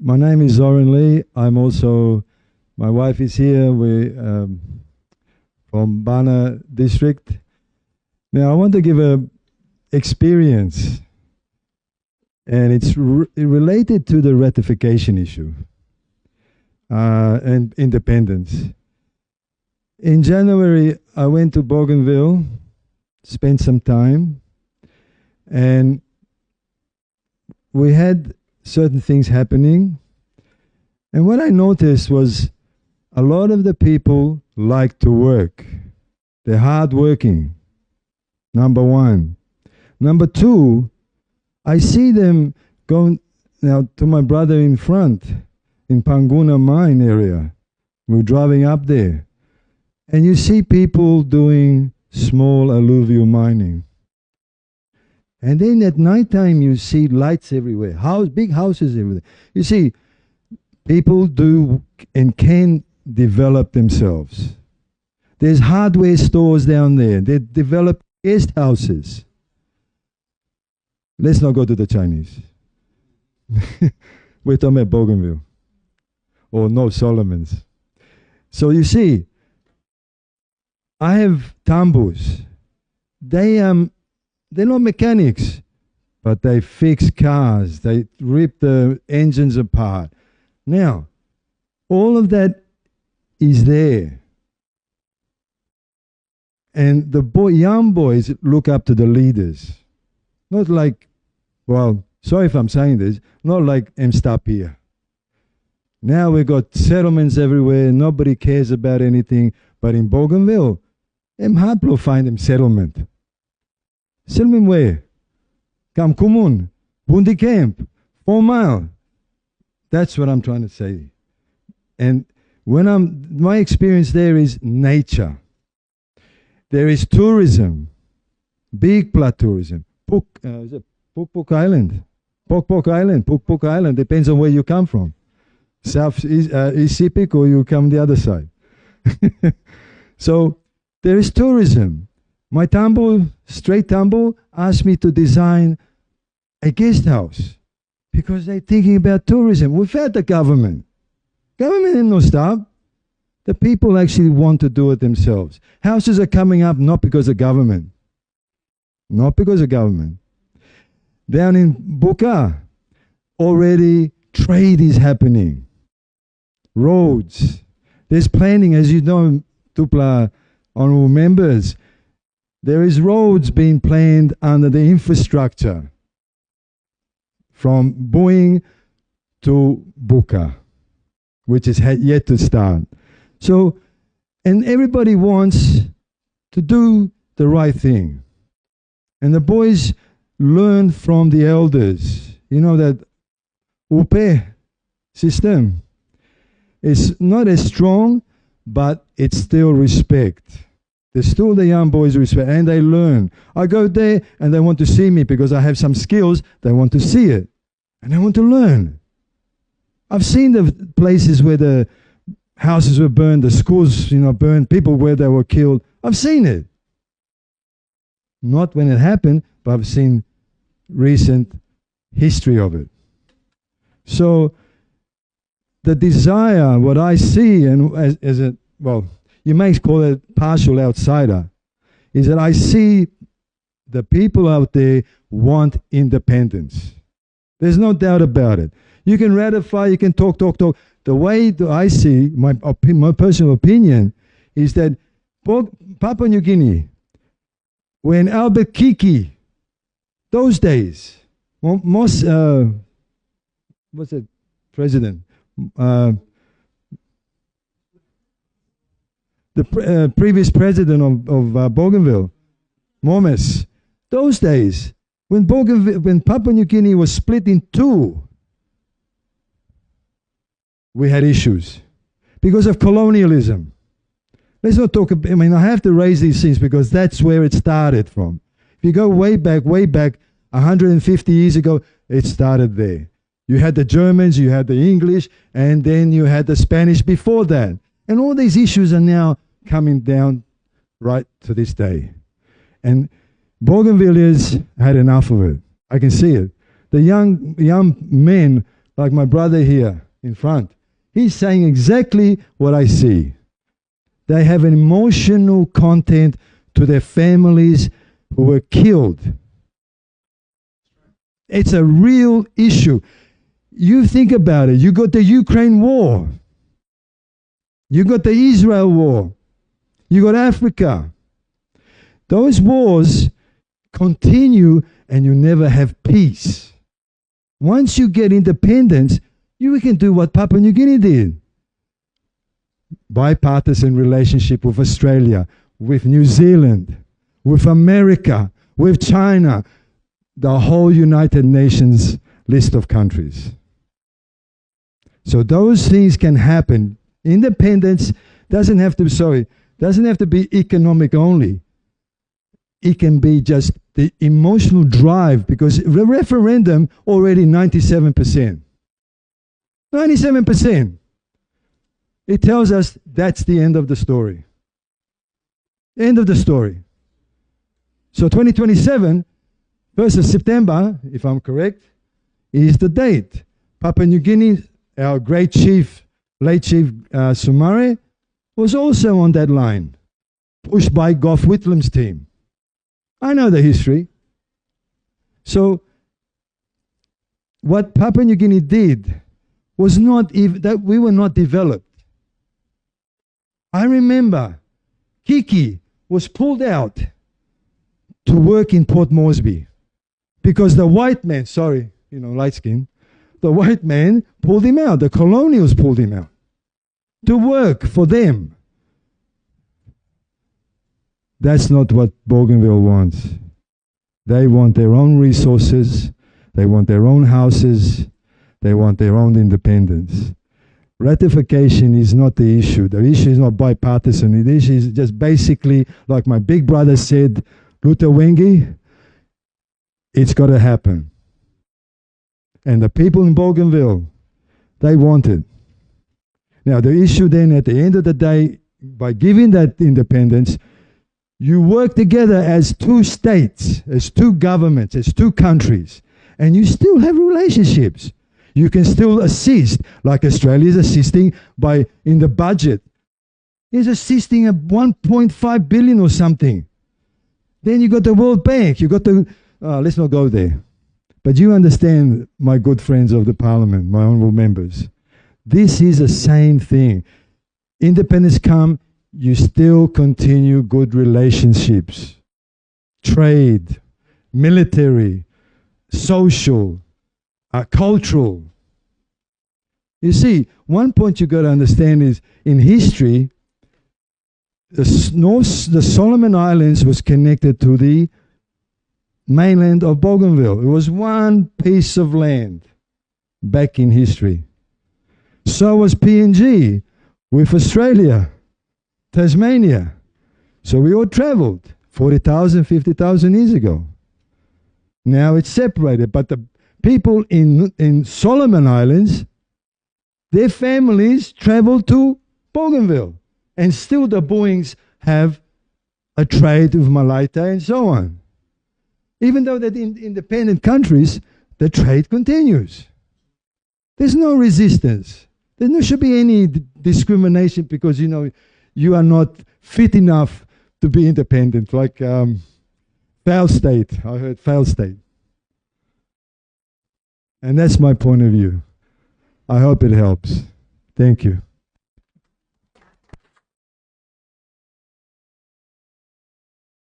My name is Zoran Lee. I'm also, my wife is here. We from Bana district. Now I want to give a experience, and it's related to the ratification issue and independence. In January, I went to Bougainville, spent some time, and we had certain things happening. And what I noticed was a lot of the people like to work. They're hardworking, number one. Number two, I see them going now to my brother in front, in Panguna mine area. We're driving up there. And you see people doing small alluvial mining. And then at nighttime, you see lights everywhere, big houses everywhere. You see, people do and can develop themselves. There's hardware stores down there. They develop guest houses. Let's not go to the Chinese. We're talking about Bougainville or no Solomons. So you see, I have tambus. They're not mechanics, but they fix cars. They rip the engines apart. Now, all of that is there. And the young boys look up to the leaders. Not like, well, sorry if I'm saying this, not like Mstap here. Now we've got settlements everywhere. Nobody cares about anything. But in Bougainville, Mhaplo find them settlement. Settlement where? Kamkumun, Bundi Camp, 4 Mile. That's what I'm trying to say. And my experience there is nature. There is tourism, big plat tourism. Is it Puk Island? Pok Island, Puk Island, depends on where you come from. South East Sepik or you come the other side. So there is tourism. My straight tambo, asked me to design a guest house because they're thinking about tourism. We've had the government. Government ain't no stop. The people actually want to do it themselves. Houses are coming up not because of government. Not because of government. Down in Buka, already trade is happening. Roads. There's planning, as you know, Tupla honorable members. There is roads being planned under the infrastructure from Boeing to Buka, which is yet to start. So, and everybody wants to do the right thing. And the boys learn from the elders. You know that UPE system is not as strong, but it's still respect. There's still the young boys respect, and they learn. I go there, and they want to see me because I have some skills. They want to see it, and they want to learn. I've seen the places where the houses were burned, the schools, burned, people where they were killed. I've seen it. Not when it happened, but I've seen recent history of it. So the desire, what I see, and as a, well, you may call it partial outsider, is that I see the people out there want independence. There's no doubt about it. You can ratify, you can talk. The way that I see, my personal opinion, is that Papua New Guinea, when Albert Kiki, those days, what's it, president? The previous president of Bougainville, Momes, those days, when Papua New Guinea was split in two, we had issues because of colonialism. Let's not talk about, I have to raise these things because that's where it started from. If you go way back, 150 years ago, it started there. You had the Germans, you had the English, and then you had the Spanish before that. And all these issues are now coming down right to this day. And Bougainvilleans had enough of it. I can see it. The young men like my brother here in front, he's saying exactly what I see. They have an emotional content to their families who were killed. It's a real issue. You think about it. You got the Ukraine war. You got the Israel war. You got Africa. Those wars continue and you never have peace. Once you get independence, you can do what Papua New Guinea did. Bipartisan relationship with Australia, with New Zealand, with America, with China, the whole United Nations list of countries. So those things can happen. Independence doesn't have to be economic only. It can be just the emotional drive, because the referendum already 97%. 97%. It tells us that's the end of the story. End of the story. So 2027, 1st of September, if I'm correct, is the date. Papua New Guinea, our great chief, late chief Sumare, was also on that line, pushed by Gough Whitlam's team. I know the history. So what Papua New Guinea did was not even that we were not developed. I remember Kiki was pulled out to work in Port Moresby because the white man, light skin, the white man pulled him out. The colonials pulled him out to work for them. That's not what Bougainville wants. They want their own resources. They want their own houses. They want their own independence. Ratification is not the issue. The issue is not bipartisan. The issue is just basically, like my big brother said, Luther Wengi, it's got to happen. And the people in Bougainville, they want it. Now, the issue then at the end of the day, by giving that independence, you work together as two states, as two governments, as two countries, and you still have relationships. You can still assist, like Australia is assisting in the budget. It's assisting at 1.5 billion or something. Then you got the World Bank. You got the, let's not go there. But you understand, my good friends of the Parliament, my honourable members, this is the same thing. Independence come, you still continue good relationships. Trade, military, social, cultural. You see, one point you got to understand is, in history, the Solomon Islands was connected to the mainland of Bougainville. It was one piece of land back in history. So was PNG with Australia, Tasmania. So we all traveled 40,000, 50,000 years ago. Now it's separated, but the people in Solomon Islands, their families traveled to Bougainville. And still the Boeings have a trade with Malaita and so on. Even though they're independent countries, the trade continues. There's no resistance. There should be any discrimination because, you are not fit enough to be independent, like failed state. I heard failed state. And that's my point of view. I hope it helps. Thank you.